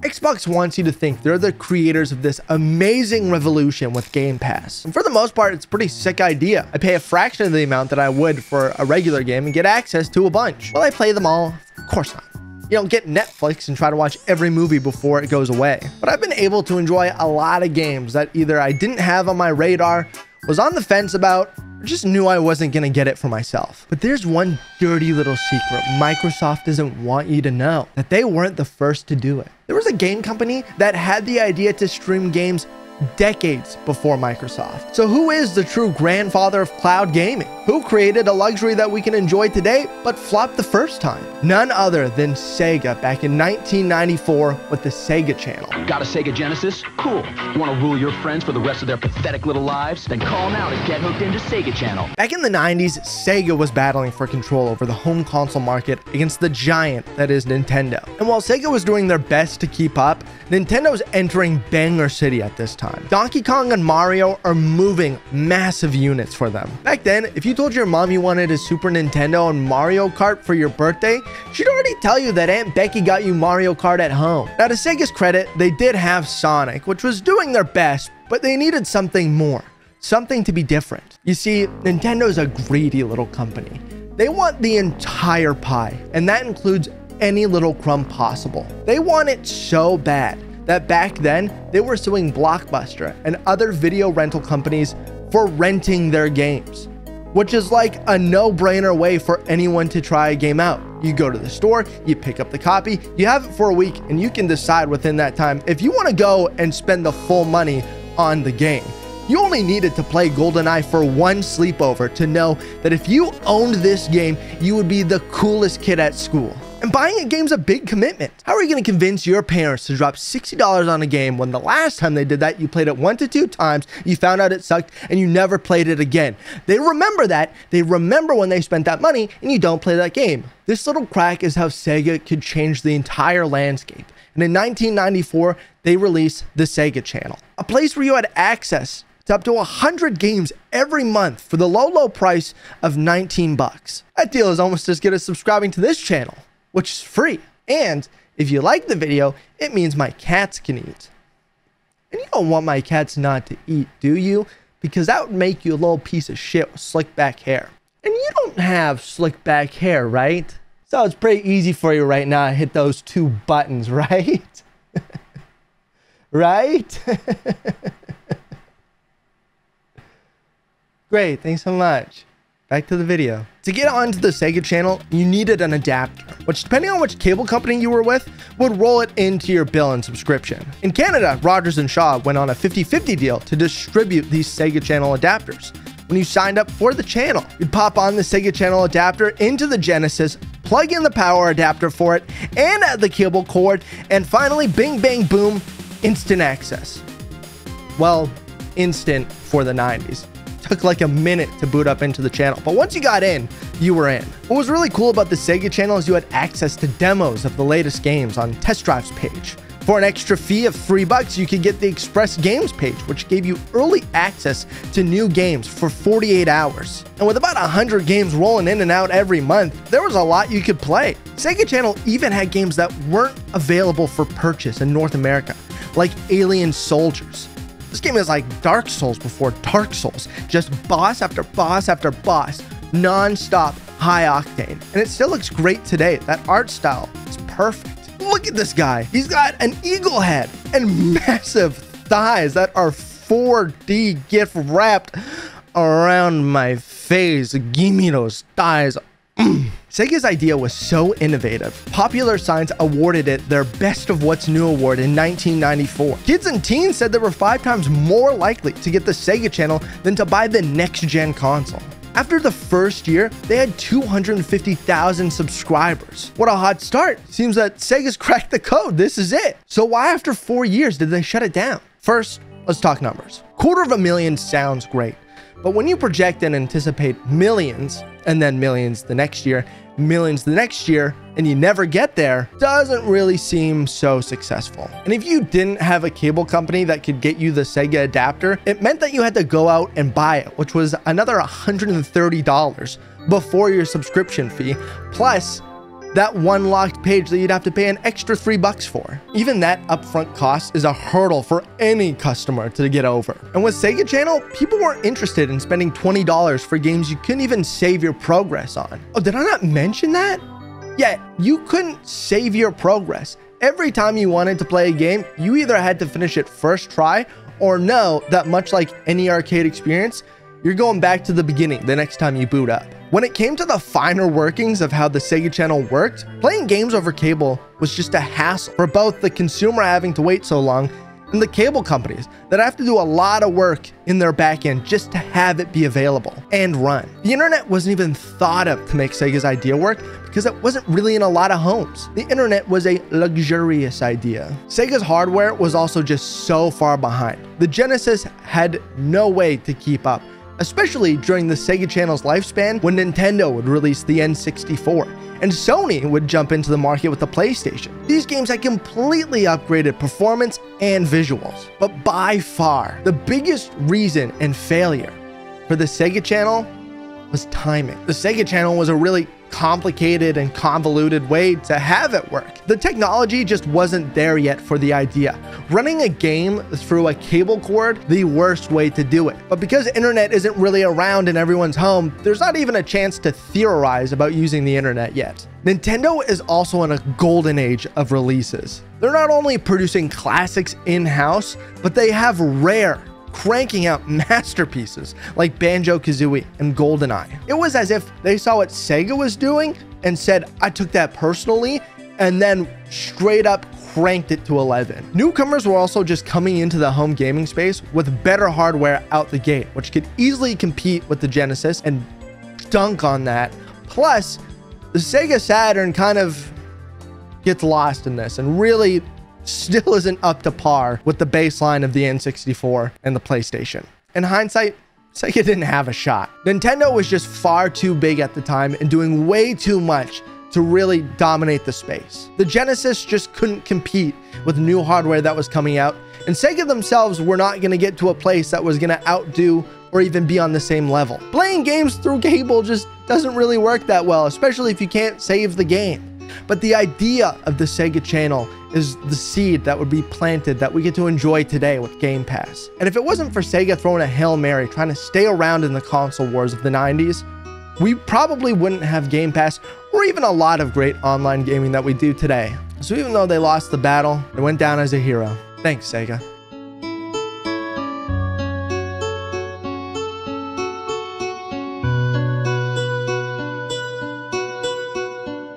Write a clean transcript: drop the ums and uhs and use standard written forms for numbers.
Xbox wants you to think they're the creators of this amazing revolution with Game Pass. And for the most part, it's a pretty sick idea. I pay a fraction of the amount that I would for a regular game and get access to a bunch. Will I play them all? Of course not. You don't get Netflix and try to watch every movie before it goes away. But I've been able to enjoy a lot of games that either I didn't have on my radar, was on the fence about, or just knew I wasn't gonna get it for myself. But there's one dirty little secret Microsoft doesn't want you to know, that they weren't the first to do it. There was a game company that had the idea to stream games decades before Microsoft. So who is the true grandfather of cloud gaming? Who created a luxury that we can enjoy today, but flopped the first time? None other than Sega back in 1994 with the Sega Channel. Got a Sega Genesis? Cool. Want to rule your friends for the rest of their pathetic little lives? Then call now to get hooked into Sega Channel. Back in the 90s, Sega was battling for control over the home console market against the giant that is Nintendo. And while Sega was doing their best to keep up, Nintendo's entering Banger City at this time. Donkey Kong and Mario are moving massive units for them. Back then, if you told your mom you wanted a Super Nintendo and Mario Kart for your birthday, she'd already tell you that Aunt Becky got you Mario Kart at home. Now, to Sega's credit, they did have Sonic, which was doing their best, but they needed something more, something to be different. You see, Nintendo's a greedy little company. They want the entire pie, and that includes any little crumb possible. They want it so bad that back then they were suing Blockbuster and other video rental companies for renting their games, which is like a no-brainer way for anyone to try a game out. You go to the store, you pick up the copy, you have it for a week, and you can decide within that time if you want to go and spend the full money on the game. You only needed to play GoldenEye for one sleepover to know that if you owned this game, you would be the coolest kid at school. And buying a game's a big commitment. How are you going to convince your parents to drop $60 on a game when the last time they did that, you played it 1 to 2 times, you found out it sucked, and you never played it again? They remember that. They remember when they spent that money, and you don't play that game. This little crack is how Sega could change the entire landscape. And in 1994, they released the Sega Channel, a place where you had access to up to 100 games every month for the low price of 19 bucks. That deal is almost as good as subscribing to this channel, which is free. And if you like the video, it means my cats can eat. And you don't want my cats not to eat, do you? Because that would make you a little piece of shit with slick back hair. And you don't have slick back hair, right? So it's pretty easy for you right now to hit those 2 buttons, right? Right? Great, thanks so much. Back to the video. To get onto the Sega Channel, you needed an adapter, which depending on which cable company you were with, would roll it into your bill and subscription. In Canada, Rogers and Shaw went on a 50-50 deal to distribute these Sega Channel adapters. When you signed up for the channel, you'd pop on the Sega Channel adapter into the Genesis, plug in the power adapter for it, and the cable cord, and finally, bing, bang, boom, instant access. Well, instant for the 90s. Took like a minute to boot up into the channel, but once you got in, you were in. What was really cool about the Sega Channel is you had access to demos of the latest games on Test Drive's page. For an extra fee of $3, you could get the Express Games page, which gave you early access to new games for 48 hours. And with about 100 games rolling in and out every month, there was a lot you could play. Sega Channel even had games that weren't available for purchase in North America, like Alien Soldiers. This game is like Dark Souls before Dark Souls, just boss after boss after boss, non-stop, high octane. And it still looks great today. That art style is perfect. Look at this guy. He's got an eagle head and massive thighs that are 4D gift wrapped around my face. Give me those thighs. Sega's idea was so innovative, Popular Science awarded it their Best of What's New award in 1994. Kids and teens said they were 5 times more likely to get the Sega Channel than to buy the next-gen console. After the first year, they had 250,000 subscribers. What a hot start. Seems that Sega's cracked the code. This is it. So why after 4 years did they shut it down? First, let's talk numbers. 250,000 sounds great. But when you project and anticipate millions, and then millions the next year, millions the next year, and you never get there, doesn't really seem so successful. And if you didn't have a cable company that could get you the Sega adapter, it meant that you had to go out and buy it, which was another $130 before your subscription fee, plus that one locked page that you'd have to pay an extra $3 for. Even that upfront cost is a hurdle for any customer to get over. And with Sega Channel, people weren't interested in spending $20 for games you couldn't even save your progress on. Oh, did I not mention that? Yeah, you couldn't save your progress. Every time you wanted to play a game, you either had to finish it first try or know that much like any arcade experience, you're going back to the beginning the next time you boot up. When it came to the finer workings of how the Sega Channel worked, playing games over cable was just a hassle for both the consumer having to wait so long and the cable companies that have to do a lot of work in their back end just to have it be available and run. The internet wasn't even thought of to make Sega's idea work because it wasn't really in a lot of homes. The internet was a luxurious idea. Sega's hardware was also just so far behind. The Genesis had no way to keep up, especially during the Sega Channel's lifespan when Nintendo would release the N64 and Sony would jump into the market with the PlayStation. These games had completely upgraded performance and visuals. But by far, the biggest reason and failure for the Sega Channel was timing. The Sega Channel was a really complicated and convoluted way to have it work. The technology just wasn't there yet for the idea. Running a game through a cable cord, the worst way to do it. But because internet isn't really around in everyone's home, there's not even a chance to theorize about using the internet yet. Nintendo is also in a golden age of releases. They're not only producing classics in-house, but they have rare, cranking out masterpieces like Banjo-Kazooie and GoldenEye. It was as if they saw what Sega was doing and said, I took that personally, and then straight up cranked it to 11. Newcomers were also just coming into the home gaming space with better hardware out the gate, which could easily compete with the Genesis and dunk on that. Plus, the Sega Saturn kind of gets lost in this and really still isn't up to par with the baseline of the N64 and the PlayStation. In hindsight, Sega didn't have a shot. Nintendo was just far too big at the time and doing way too much to really dominate the space. The Genesis just couldn't compete with new hardware that was coming out, and Sega themselves were not going to get to a place that was going to outdo or even be on the same level. Playing games through cable just doesn't really work that well, especially if you can't save the game. But the idea of the Sega Channel is the seed that would be planted that we get to enjoy today with Game Pass. And if it wasn't for Sega throwing a Hail Mary trying to stay around in the console wars of the 90s, we probably wouldn't have Game Pass or even a lot of great online gaming that we do today. So even though they lost the battle, they went down as a hero. Thanks, Sega.